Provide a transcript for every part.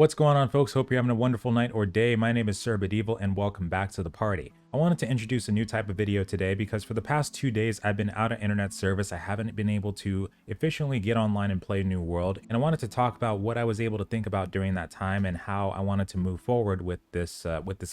What's going on, folks? Hope you're having a wonderful night or day. My name is Sir Medieval and welcome back to the party. I wanted to introduce a new type of video today because for the past 2 days I've been out of internet service. I haven't been able to efficiently get online and play New World, and I wanted to talk about what I was able to think about during that time and how I wanted to move forward with this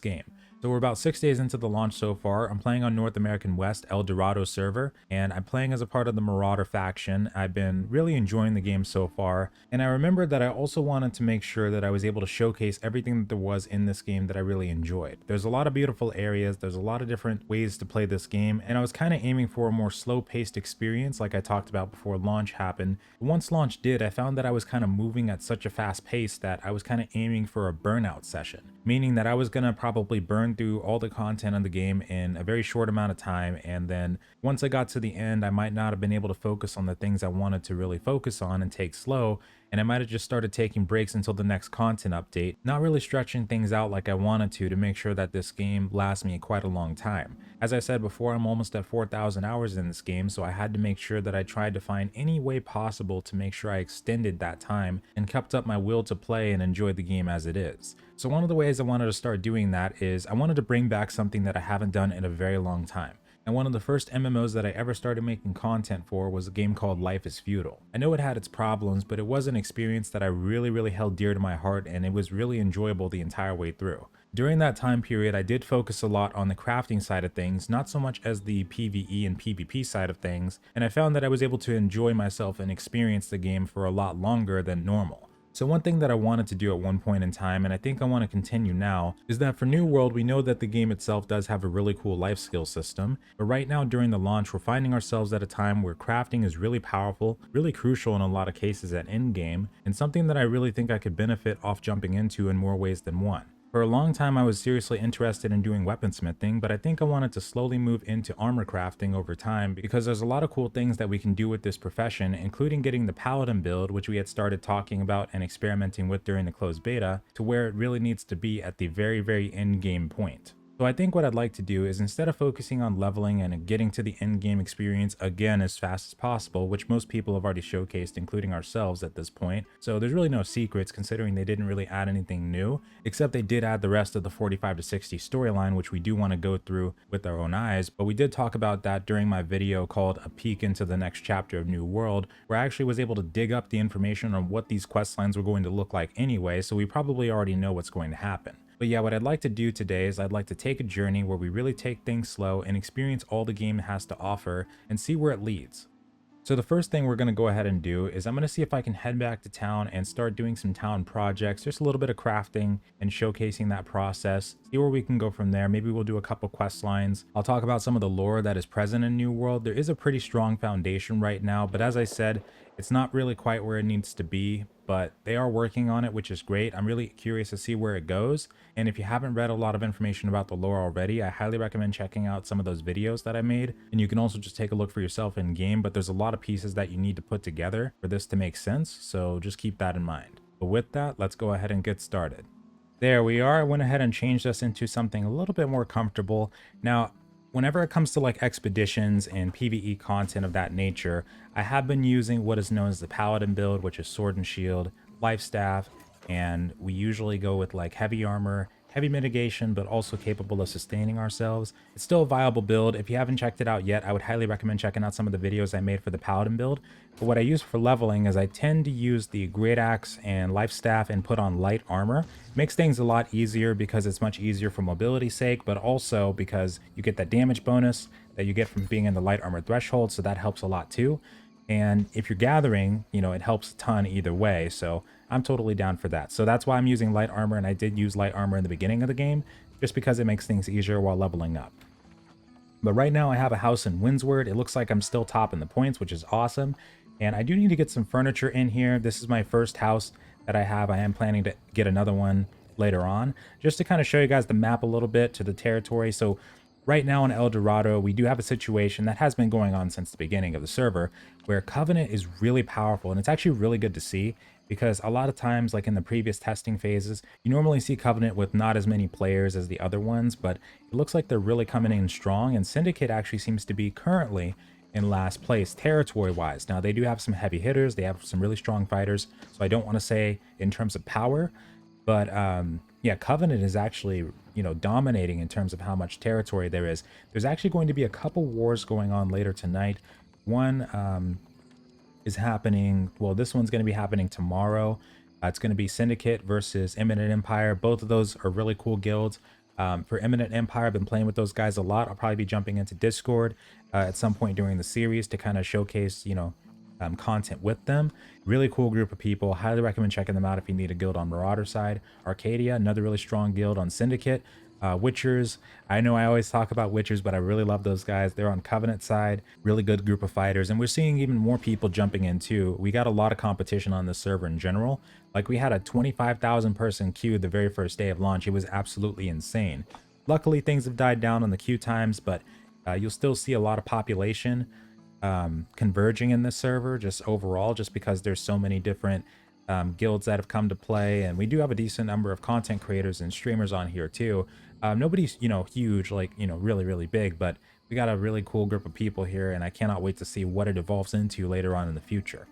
game. So we're about 6 days into the launch so far. I'm playing on North American West El Dorado server, and I'm playing as a part of the Marauder faction. I've been really enjoying the game so far, and I remembered that I also wanted to make sure that I was able to showcase everything that there was in this game that I really enjoyed. There's a lot of beautiful areas, there's a lot of different ways to play this game, and I was kind of aiming for a more slow-paced experience like I talked about before launch happened. Once launch did, I found that I was kind of moving at such a fast pace that I was kind of aiming for a burnout session, meaning that I was going to probably burn through all the content of the game in a very short amount of time, and then once I got to the end I might not have been able to focus on the things I wanted to really focus on and take slow, and I might have just started taking breaks until the next content update, not really stretching things out like I wanted to make sure that this game lasts me quite a long time. As I said before, I'm almost at 4,000 hours in this game, so I had to make sure that I tried to find any way possible to make sure I extended that time and kept up my will to play and enjoy the game as it is. So one of the ways I wanted to start doing that is I wanted to bring back something that I haven't done in a very long time. And one of the first MMOs that I ever started making content for was a game called Life is Feudal. I know it had its problems, but it was an experience that I really held dear to my heart, and it was really enjoyable the entire way through. During that time period, I did focus a lot on the crafting side of things, not so much as the PvE and PvP side of things, and I found that I was able to enjoy myself and experience the game for a lot longer than normal. So one thing that I wanted to do at one point in time, and I think I want to continue now, is that for New World, we know that the game itself does have a really cool life skill system, but right now during the launch, we're finding ourselves at a time where crafting is really powerful, really crucial in a lot of cases at endgame, and something that I really think I could benefit off jumping into in more ways than one. For a long time, I was seriously interested in doing weaponsmithing, but I think I wanted to slowly move into armor crafting over time because there's a lot of cool things that we can do with this profession, including getting the Paladin build, which we had started talking about and experimenting with during the closed beta, to where it really needs to be at the very end game point. So I think what I'd like to do is, instead of focusing on leveling and getting to the end game experience again as fast as possible, which most people have already showcased, including ourselves at this point, so there's really no secrets considering they didn't really add anything new, except they did add the rest of the 45 to 60 storyline, which we do want to go through with our own eyes, but we did talk about that during my video called A Peek into the Next Chapter of New World, where I actually was able to dig up the information on what these quest lines were going to look like anyway, so we probably already know what's going to happen. But yeah, what I'd like to do today is I'd like to take a journey where we really take things slow and experience all the game has to offer and see where it leads. So the first thing we're going to go ahead and do is I'm going to see if I can head back to town and start doing some town projects, just a little bit of crafting and showcasing that process, see where we can go from there. Maybe we'll do a couple quest lines. I'll talk about some of the lore that is present in New World. There is a pretty strong foundation right now, but as I said, it's not really quite where it needs to be, but they are working on it, which is great. I'm really curious to see where it goes. And if you haven't read a lot of information about the lore already, I highly recommend checking out some of those videos that I made. And you can also just take a look for yourself in game, but there's a lot of pieces that you need to put together for this to make sense. So just keep that in mind. But with that, let's go ahead and get started. There we are. I went ahead and changed us into something a little bit more comfortable. Now, whenever it comes to like expeditions and PvE content of that nature, I have been using what is known as the Paladin build, which is sword and shield, life staff, and we usually go with like heavy armor, heavy mitigation, but also capable of sustaining ourselves. It's still a viable build. If you haven't checked it out yet, I would highly recommend checking out some of the videos I made for the Paladin build. But what I use for leveling is I tend to use the great axe and life staff and put on light armor. It makes things a lot easier because it's much easier for mobility's sake, but also because you get that damage bonus that you get from being in the light armor threshold, so that helps a lot too. And if you're gathering, you know, it helps a ton either way, so I'm totally down for that. So that's why I'm using light armor, and I did use light armor in the beginning of the game, just because it makes things easier while leveling up. But right now I have a house in Windsward. It looks like I'm still topping the points, which is awesome. And I do need to get some furniture in here. This is my first house that I have. I am planning to get another one later on, just to kind of show you guys the map a little bit to the territory. So right now in El Dorado, we do have a situation that has been going on since the beginning of the server, where Covenant is really powerful, and it's actually really good to see, because a lot of times, like in the previous testing phases, you normally see Covenant with not as many players as the other ones, but it looks like they're really coming in strong, and Syndicate actually seems to be currently in last place territory-wise. Now, they do have some heavy hitters, they have some really strong fighters, so I don't want to say in terms of power, But yeah, Covenant is actually, dominating in terms of how much territory there is. There's actually going to be a couple wars going on later tonight. One is happening, well, this one's going to be happening tomorrow. It's going to be Syndicate versus Imminent Empire. Both of those are really cool guilds. For Imminent Empire, I've been playing with those guys a lot. I'll probably be jumping into Discord at some point during the series to kind of showcase, content with them. Really cool group of people. Highly recommend checking them out if you need a guild on Marauder side. Arcadia, another really strong guild on Syndicate. Witchers, I know I always talk about Witchers, but I really love those guys. They're on Covenant side. Really good group of fighters, and we're seeing even more people jumping in too. We got a lot of competition on this server in general. Like, we had a 25,000 person queue the very first day of launch. It was absolutely insane. Luckily, things have died down on the queue times, but you'll still see a lot of population converging in this server just overall, just because there's so many different guilds that have come to play, and we do have a decent number of content creators and streamers on here too. Nobody's huge, like really big, but we got a really cool group of people here, and I cannot wait to see what it evolves into later on in the future.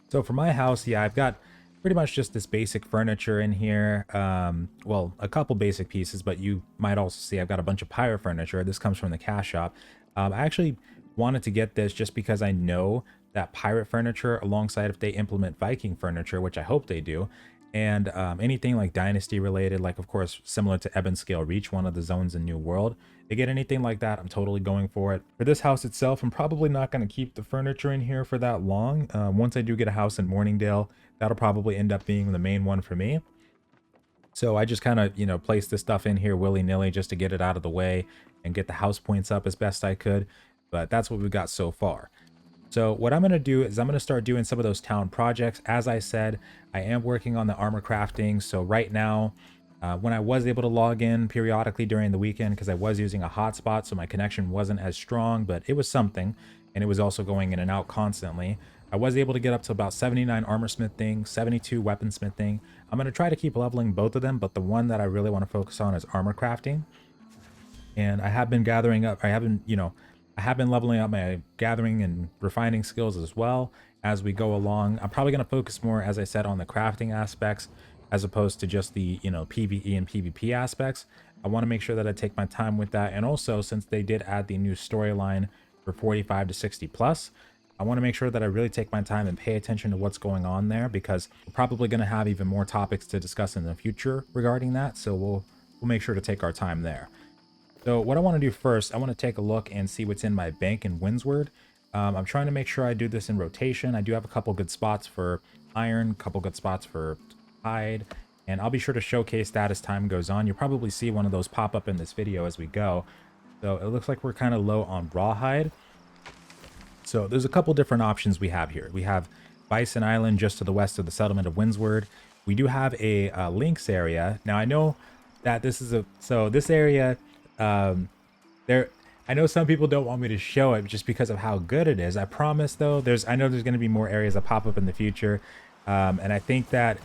So for my house, yeah, I've got pretty much just this basic furniture in here. Well, a couple basic pieces, but you might also see I've got a bunch of pirate furniture. This comes from the cash shop. I actually wanted to get this just because I know that pirate furniture, alongside if they implement Viking furniture, which I hope they do, and anything like dynasty related, like of course similar to Ebon Scale Reach, one of the zones in New World, they get anything like that, I'm totally going for it. For this house itself, I'm probably not going to keep the furniture in here for that long. Once I do get a house in Morningdale, that'll probably end up being the main one for me. So I just kind of, place this stuff in here willy-nilly just to get it out of the way and get the house points up as best I could. But that's what we've got so far. So what I'm going to do is I'm going to start doing some of those town projects. As I said, I am working on the armor crafting. So right now, when I was able to log in periodically during the weekend, because I was using a hotspot, so my connection wasn't as strong, but it was something, and it was also going in and out constantly. I was able to get up to about 79 armorsmithing, 72 weaponsmithing. I'm going to try to keep leveling both of them, but the one that I really want to focus on is armor crafting. And I have been gathering up, I have been leveling up my gathering and refining skills as well as we go along. I'm probably going to focus more, as I said, on the crafting aspects as opposed to just the, PvE and PvP aspects. I want to make sure that I take my time with that. And also, since they did add the new storyline for 45 to 60 plus, I want to make sure that I really take my time and pay attention to what's going on there, because we're probably going to have even more topics to discuss in the future regarding that. So we'll make sure to take our time there. So what I want to do first, I want to take a look and see what's in my bank in Windsward. I'm trying to make sure I do this in rotation. I do have a couple good spots for iron, a couple good spots for hide, and I'll be sure to showcase that as time goes on. You'll probably see one of those pop up in this video as we go. So it looks like we're kind of low on rawhide. So there's a couple different options we have here. We have Bison Island just to the west of the settlement of Windsward. We do have a links area. Now I know that this is this area, I know some people don't want me to show it just because of how good it is. I promise though, I know there's going to be more areas that pop up in the future, and I think that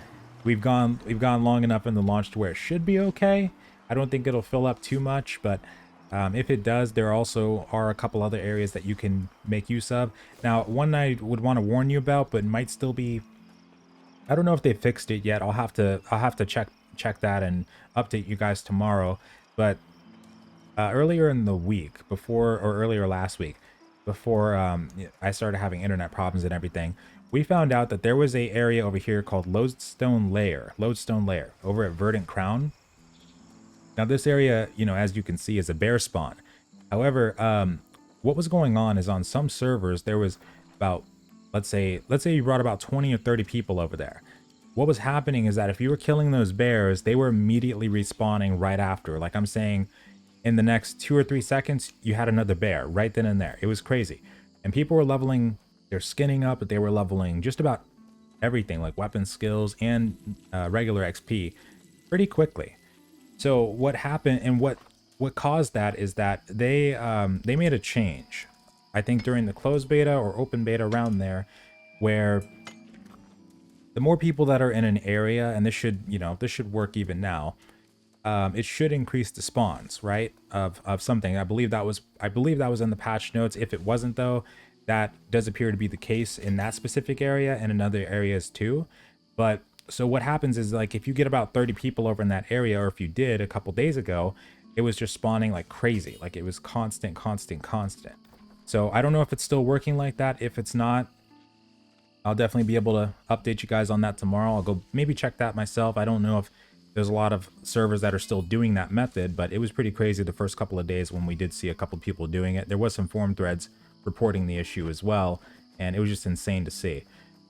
we've gone long enough in the launch to where it should be okay. I don't think it'll fill up too much, but if it does, there also are a couple other areas that you can make use of. Now, one I would want to warn you about, but might still be, I don't know if they fixed it yet. I'll have to check that and update you guys tomorrow, but earlier in the week, earlier last week, before I started having internet problems and everything, we found out that there was a area over here called Lodestone Lair over at Verdant Crown. Now this area, as you can see, is a bear spawn. However, what was going on is on some servers there was about, let's say you brought about 20 or 30 people over there. What was happening is that if you were killing those bears, they were immediately respawning right after. Like I'm saying, in the next 2 or 3 seconds, you had another bear right then and there. It was crazy. And people were leveling their skinning up, but they were leveling just about everything, like weapon skills and regular XP, pretty quickly. So what happened and what caused that is that they made a change, I think during the closed beta or open beta around there, where the more people that are in an area, and this should work even now, it should increase the spawns, right, of something. I believe that was in the patch notes. If it wasn't though, that does appear to be the case in that specific area and in other areas too. But So what happens is, like, if you get about 30 people over in that area, or if you did a couple days ago, it was just spawning like crazy. Like, it was constant, constant, constant. So I don't know if it's still working like that. If it's not, I'll definitely be able to update you guys on that tomorrow. I'll go maybe check that myself. I don't know if there's a lot of servers that are still doing that method, but it was pretty crazy the first couple of days when we did see a couple of people doing it. There was some forum threads reporting the issue as well, and it was just insane to see.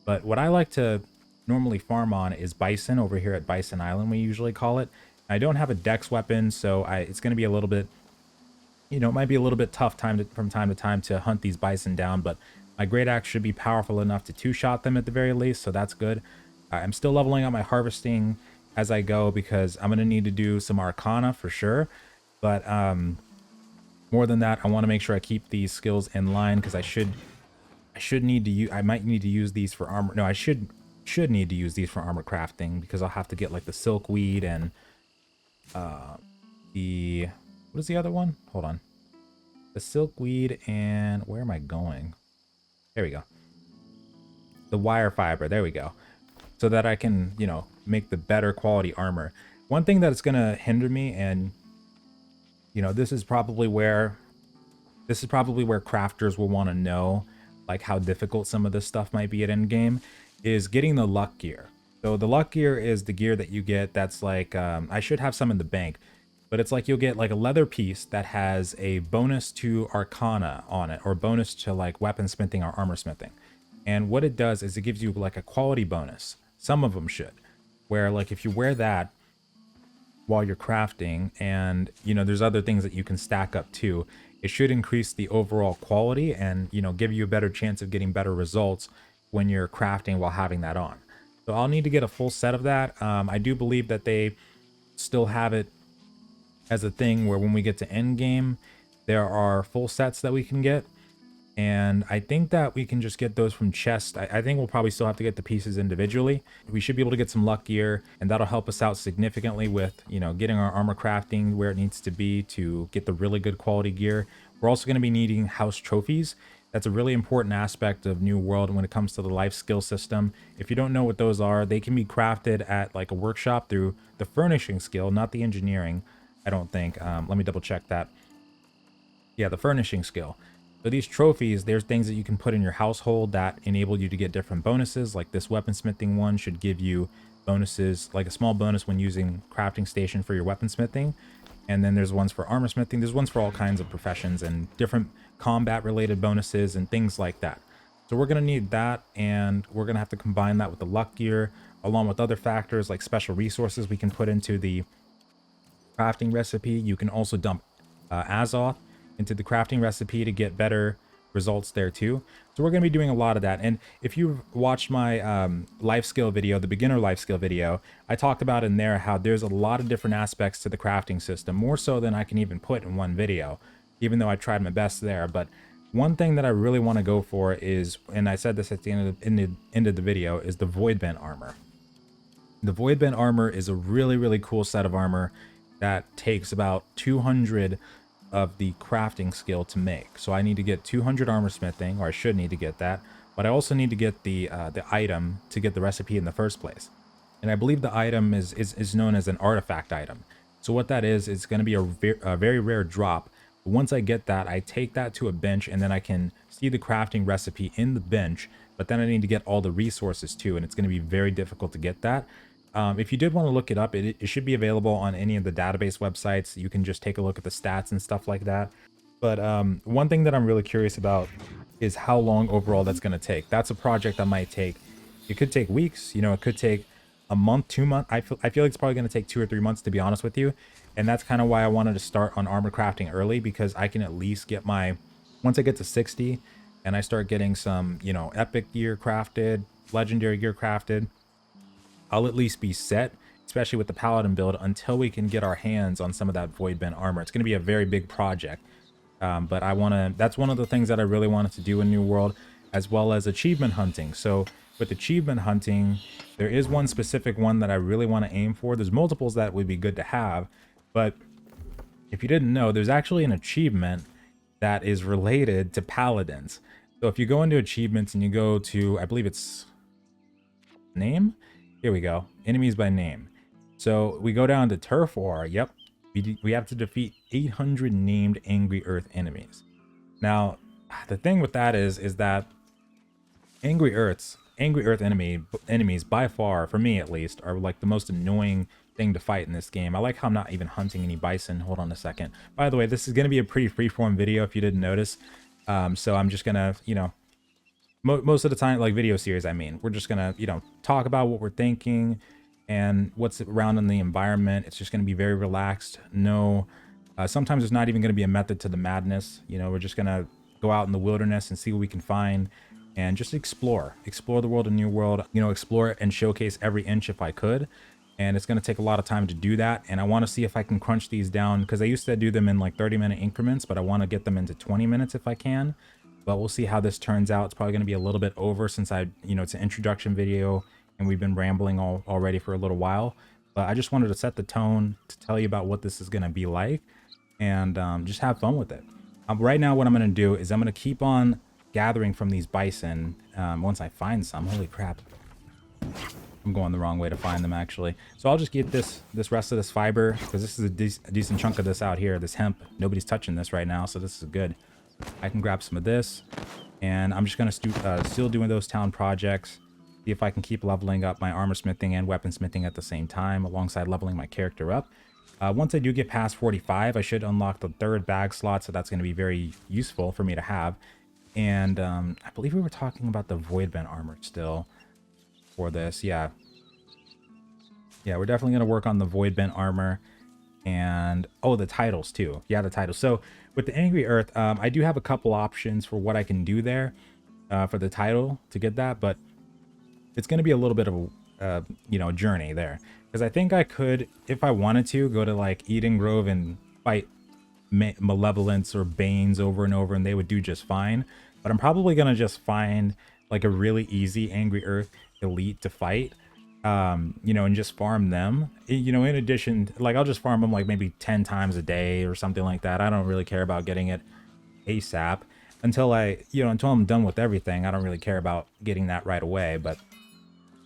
But what I like to normally farm on is Bison over here at Bison Island, we usually call it. I don't have a dex weapon, so it's going to be a little bit, you know, it might be a little bit tough from time to time to hunt these Bison down, but my great axe should be powerful enough to two-shot them at the very least, so that's good. I'm still leveling up my harvesting as I go because I'm going to need to do some Arcana for sure. But more than that, I want to make sure I keep these skills in line because I might need to use these for armor. No, I should need to use these for armor crafting because I'll have to get like the silkweed and what is the other one? Hold on. The silkweed and where am I going? There we go. The wire fiber. There we go. So that I can, you know, make the better quality armor. One thing that's going to hinder me, and you know, this is probably where crafters will want to know like how difficult some of this stuff might be at endgame, is getting the luck gear. So the luck gear is the gear that you get that's like, I should have some in the bank, but it's like you'll get like a leather piece that has a bonus to Arcana on it, or bonus to like weaponsmithing or armorsmithing. And what it does is it gives you like a quality bonus. Some of them should, where like if you wear that while you're crafting, and you know, there's other things that you can stack up too, it should increase the overall quality and, you know, give you a better chance of getting better results when you're crafting while having that on. So I'll need to get a full set of that. I do believe that they still have it as a thing where when we get to end game, there are full sets that we can get. And I think that we can just get those from chest. I think we'll probably still have to get the pieces individually. We should be able to get some luck gear, and that'll help us out significantly with, you know, getting our armor crafting where it needs to be to get the really good quality gear. We're also going to be needing house trophies. That's a really important aspect of New World when it comes to the life skill system. If you don't know what those are, they can be crafted at like a workshop through the furnishing skill, not the engineering, I don't think. Let me double check that. Yeah, the furnishing skill. So these trophies, there's things that you can put in your household that enable you to get different bonuses. Like this weaponsmithing one should give you bonuses, like a small bonus when using crafting station for your weaponsmithing. And then there's ones for armorsmithing. There's ones for all kinds of professions and different combat related bonuses and things like that. So we're going to need that, and we're going to have to combine that with the luck gear along with other factors like special resources we can put into the crafting recipe. You can also dump Azoth into the crafting recipe to get better results there too. So we're going to be doing a lot of that. And if you've watched my life skill video, the beginner life skill video, I talked about in there how there's a lot of different aspects to the crafting system, more so than I can even put in one video, even though I tried my best there. But one thing that I really want to go for is, and I said this at the end of the video, is the Voidbending Armor. The Voidbending Armor is a really, really cool set of armor that takes about 200 of the crafting skill to make. So I need to get 200 armorsmithing, or I should need to get that, but I also need to get the item to get the recipe in the first place. And I believe the item is known as an artifact item. So what that is, it's going to be a very rare drop. But once I get that, I take that to a bench, and then I can see the crafting recipe in the bench, but then I need to get all the resources too, and it's going to be very difficult to get that. If you did want to look it up, it should be available on any of the database websites. You can just take a look at the stats and stuff like that. But one thing that I'm really curious about is how long overall that's going to take. That's a project that might take, it could take weeks, you know, it could take a month, 2 months. I feel like it's probably going to take 2 or 3 months, to be honest with you. And that's kind of why I wanted to start on armor crafting early, because I can at least get my, once I get to 60 and I start getting some, you know, epic gear crafted, legendary gear crafted, I'll at least be set, especially with the Paladin build, until we can get our hands on some of that Voidbending Armor. It's going to be a very big project, but I want to, that's one of the things that I really wanted to do in New World, as well as achievement hunting. So with achievement hunting, there is one specific one that I really want to aim for. There's multiples that would be good to have, but if you didn't know, there's actually an achievement that is related to paladins. So if you go into achievements and you go to, I believe it's name, Here we go. Enemies by name. So we go down to Turf War. Yep. We have to defeat 800 named Angry Earth enemies. Now, the thing with that is that Angry Earth enemies by far, for me at least, are like the most annoying thing to fight in this game. I like how I'm not even hunting any bison. Hold on a second. By the way, this is going to be a pretty freeform video if you didn't notice. So I'm just gonna, most of the time, like video series, I mean, we're just gonna, talk about what we're thinking and what's around in the environment. It's just gonna be very relaxed. No, sometimes there's not even gonna be a method to the madness. We're just gonna go out in the wilderness and see what we can find and just explore the world, a new world, explore it and showcase every inch if I could. And it's going to take a lot of time to do that. And I want to see if I can crunch these down, because I used to do them in like 30-minute increments, but I want to get them into 20 minutes if I can. But we'll see how this turns out. It's probably going to be a little bit over since it's an introduction video and we've been rambling already for a little while. But I just wanted to set the tone to tell you about what this is going to be like and just have fun with it. Right now, what I'm going to do is I'm going to keep on gathering from these bison once I find some. Holy crap. I'm going the wrong way to find them, actually. So I'll just get this rest of this fiber, because this is a decent chunk of this out here, this hemp. Nobody's touching this right now, so this is good. I can grab some of this, and I'm just going to still doing those town projects, see if I can keep leveling up my armor smithing and weapon smithing at the same time, alongside leveling my character up. Once I do get past 45, I should unlock the 3rd bag slot, so that's going to be very useful for me to have. And I believe we were talking about the Voidbending Armor still for this. Yeah, we're definitely going to work on the Voidbending Armor and the titles too. Yeah, the titles. So with the Angry Earth, I do have a couple options for what I can do there for the title to get that, but it's going to be a little bit of a journey there, because I think I could, if I wanted to, go to like Eden Grove and fight Malevolence or Banes over and over, and they would do just fine. But I'm probably gonna just find like a really easy Angry Earth elite to fight, and just farm them. In addition, like I'll just farm them like maybe 10 times a day or something like that. I don't really care about getting it ASAP until until I'm done with everything. I don't really care about getting that right away. But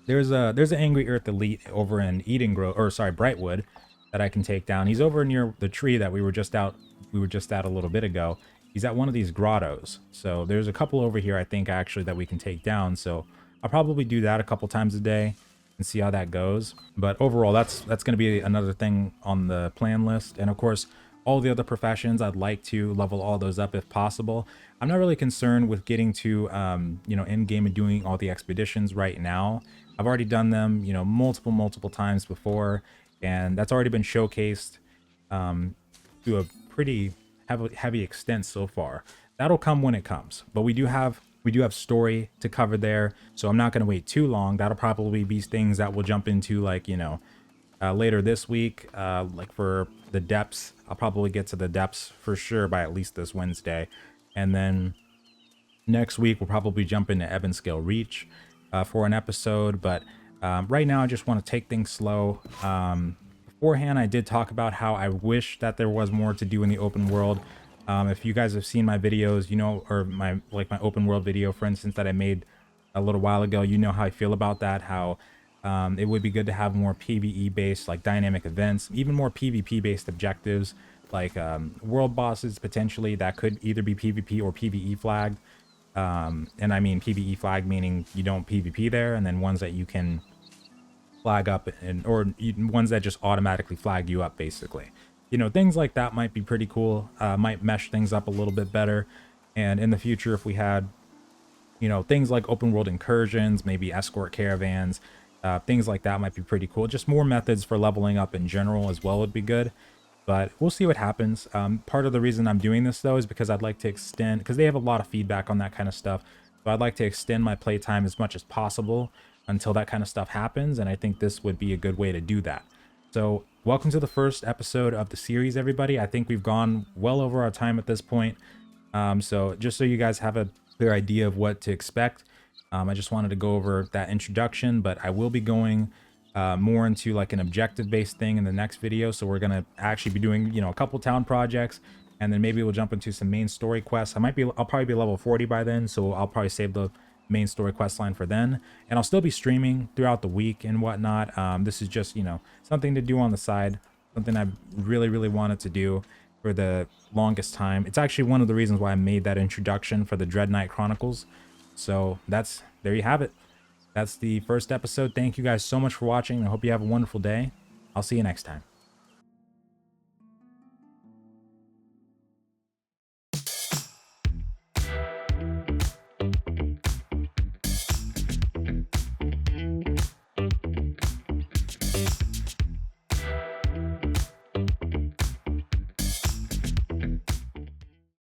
there's an Angry Earth elite over in Eden Grove, or sorry, Brightwood, that I can take down. He's over near the tree that we were just at a little bit ago. He's at one of these grottos. So there's a couple over here, I think, actually, that we can take down. So I'll probably do that a couple times a day and see how that goes. But overall, that's going to be another thing on the plan list. And of course, all the other professions, I'd like to level all those up if possible. I'm not really concerned with getting to, end game and doing all the expeditions right now. I've already done them, multiple times before, and that's already been showcased to a pretty heavy extent so far. That'll come when it comes, but we do have story to cover there, so I'm not going to wait too long. That'll probably be things that we'll jump into, like later this week. Like for the depths, I'll probably get to the depths for sure by at least this Wednesday, and then next week we'll probably jump into Ebonscale Reach for an episode. But right now I just want to take things slow. Beforehand, I did talk about how I wish that there was more to do in the open world. If you guys have seen my videos, or my open world video, for instance, that I made a little while ago, you know how I feel about that, how it would be good to have more PvE based, like dynamic events, even more PvP based objectives, like world bosses potentially that could either be PvP or PvE flagged. And I mean PvE flag meaning you don't PvP there, and then ones that you can flag up, or ones that just automatically flag you up, basically. Things like that might be pretty cool. Might mesh things up a little bit better. And in the future, if we had things like open world incursions, maybe escort caravans, things like that might be pretty cool. Just more methods for leveling up in general as well would be good. But we'll see what happens. Part of the reason I'm doing this though is because I'd like to extend, because they have a lot of feedback on that kind of stuff, so I'd like to extend my playtime as much as possible until that kind of stuff happens, and I think this would be a good way to do that. So welcome to the first episode of the series, everybody. I think we've gone well over our time at this point. So just so you guys have a clear idea of what to expect, I just wanted to go over that introduction, but I will be going more into like an objective based thing in the next video. So we're gonna actually be doing a couple town projects, and then maybe we'll jump into some main story quests. I'll probably be level 40 by then, so I'll probably save the main story quest line for then, and I'll still be streaming throughout the week and whatnot. This is just, you know, something to do on the side, something I really wanted to do for the longest time. It's actually one of the reasons why I made that introduction for the Dread Knight Chronicles. So there you have it. That's the first episode. Thank you guys so much for watching. I hope you have a wonderful day. I'll see you next time.